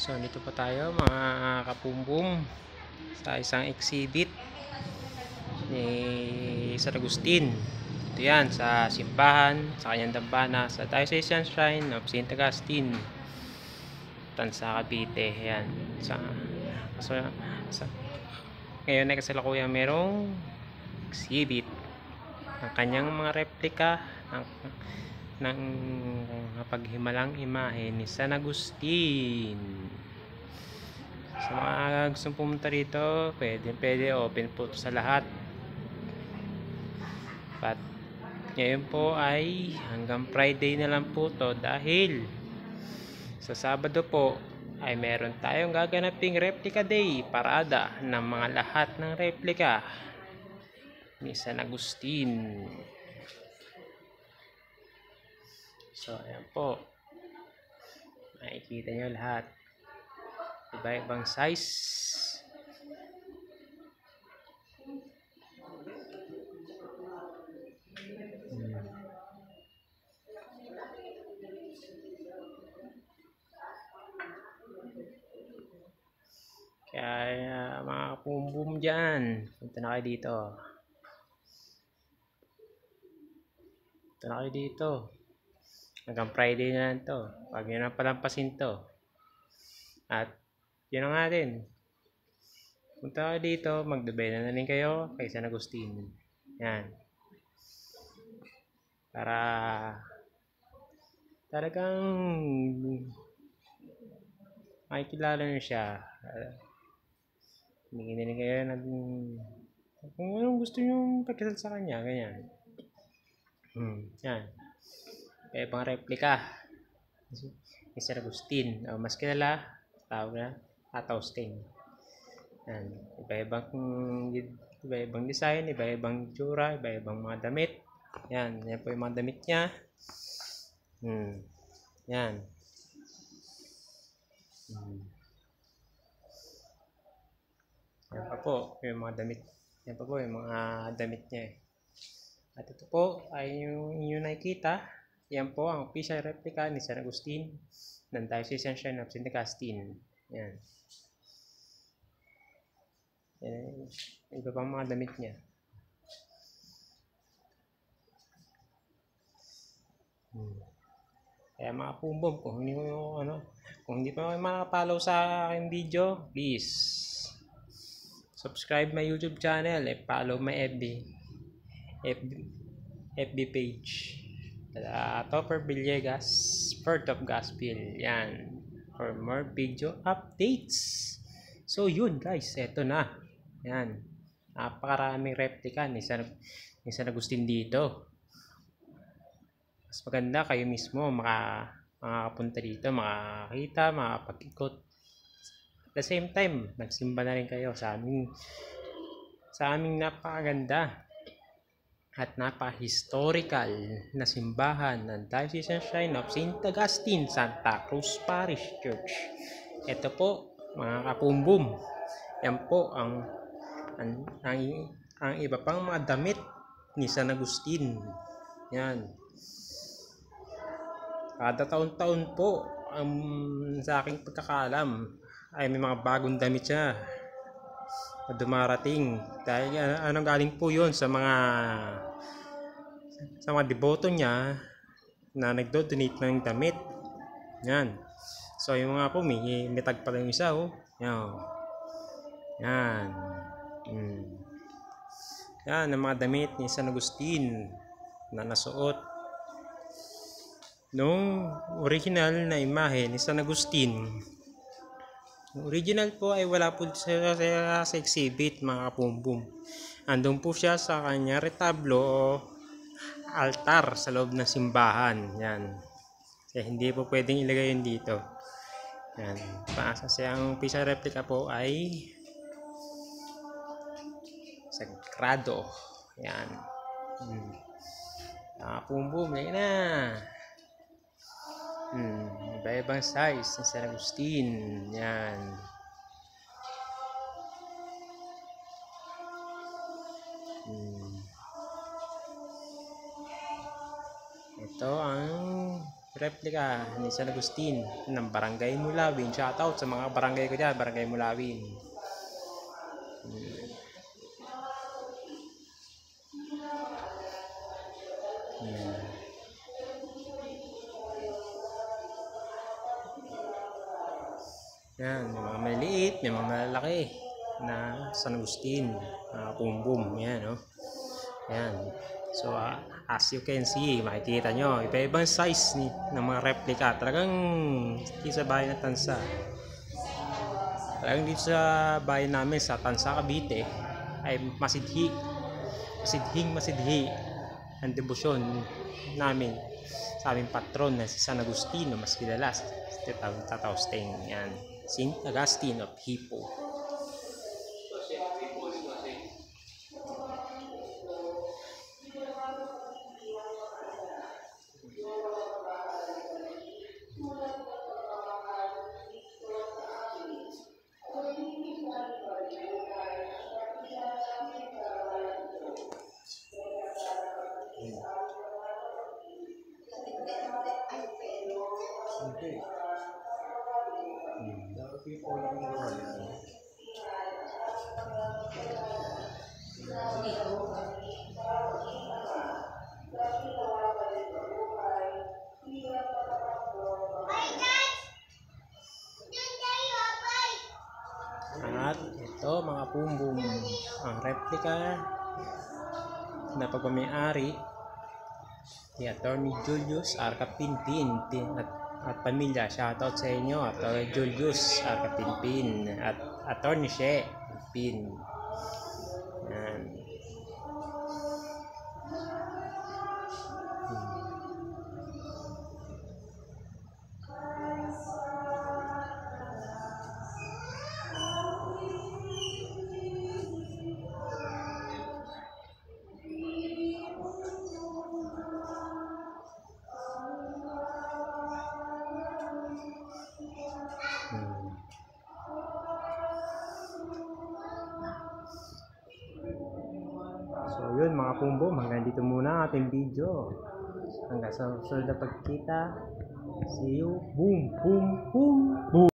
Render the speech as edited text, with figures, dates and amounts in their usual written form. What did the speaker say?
So, dito pa tayo mga kapumbum sa isang exhibit ni San Agustin. Ito yan, sa simbahan, sa kanyang dambana, sa Diocesan Shrine of St. Augustine, Tansa, Cavite. Yan. Sa, ngayon ay kasalukuyang merong exhibit ng kanyang mga replika ng paghimalang imahe ni San Agustin. Sa mga gustong pumunta rito, pwede open po sa lahat. But ngayon po ay hanggang Friday na lang po to, dahil sa Sabado po ay meron tayong gaganaping replica day, parada ng mga lahat ng replika ni San Agustin. So ayan po, makikita nyo lahat, iba-ibang size. Kaya mga kapumbum dyan, punta na kayo dito. Punta na kayo dito. Hanggang Friday na lang to. Huwag nyo na palampasin to. At yun na nga din. Punta kayo dito, magdebena na rin kayo kay San Agustin. Yan. Para talagang makikilala nyo siya. Hingin na kayo ng kung anong gusto nyo pagkasal sa kanya. Ganyan. Yan. Kaya pang replika ni San Agustin, mas kilala tawag na Agustin. Yan. Iba-ibang design, iba-ibang tsura, iba-ibang mga damit. Yan po yung mga damit niya. Yan. Yan pa po yung mga damit. Yan pa po yung mga damit niya. At ito po ay yung inyo nakikita. Yan po ang official replica ni San Agustin ng Diocesan Shrine of St. Augustine. Yan. Yan. Iba pang mga damit niya. Kaya mga pumbom, kung hindi pa kayo makapollow sa aking video, please subscribe my YouTube channel, follow my FB page, Topper Villegas, Spurt of Gospel. Yan, for more video updates. So yun guys, eto na. Yan, napakaraming replika ni San Agustin dito. Mas maganda kayo mismo makakapunta dito, makakita, makapag-ikot. At the same time, nagsimba na rin kayo sa aming napakaganda at napaka-historical na simbahan ng Diocesan Shrine of St. Augustine, Santa Cruz Parish Church. Ito po mga kapumbum, yan po ang iba pang mga damit ni San Agustin. Yan. Kada taon-taon po, sa aking pagkakalam, ay may mga bagong damit siya na dumarating. Dahil anong galing po yun sa mga deboto niya na nagdo-donate ng damit. Yan. So yung mga po, may tag pala yung isa. Yan. Yan. Yan ang mga damit ni San Agustin na nasuot nung original na imahe ni San Agustin. Yung original po ay wala po sa exhibit mga kapumbum. Andun po siya sa kanya retablo o altar sa loob ng simbahan. Yan. Kaya hindi po pwedeng ilagay yun dito. Yan. Kasi ang official replica po ay sagrado. Yan. Kapumbum, yan na. Iba-ibang size ng San Agustin. Yan. Ito ang replica ni San Agustin ng Barangay Mulawin. Shoutout sa mga barangay ko dyan, Barangay Mulawin. Yan, may mga maliit, may mga malalaki na San Agustin, boom, yan, no? Yan. So, as you can see, makikita nyo, iba-ibang size ng mga replica. Talagang dito sa bayan na Tansa. Talagang dito sa bayan namin sa Tansa, Cavite, ay masidhi ang debosyon namin sa aming patron na si San Agustin, mas kilala sa Tatausteng. Yan. Saint Augustine of Hippo. At ito mga pumbum, ang replica na pagmamayari ni Attorney Julius R. Kapinpin at pamilya. Shoutout sa inyo, Attorney Julius R. Kapinpin at Attorney She Kapinpin. Yan. So yun mga pumbum, hanggang dito muna ating video. Hanggang sa susunod na pagkita. See you. Boom, boom, boom, boom.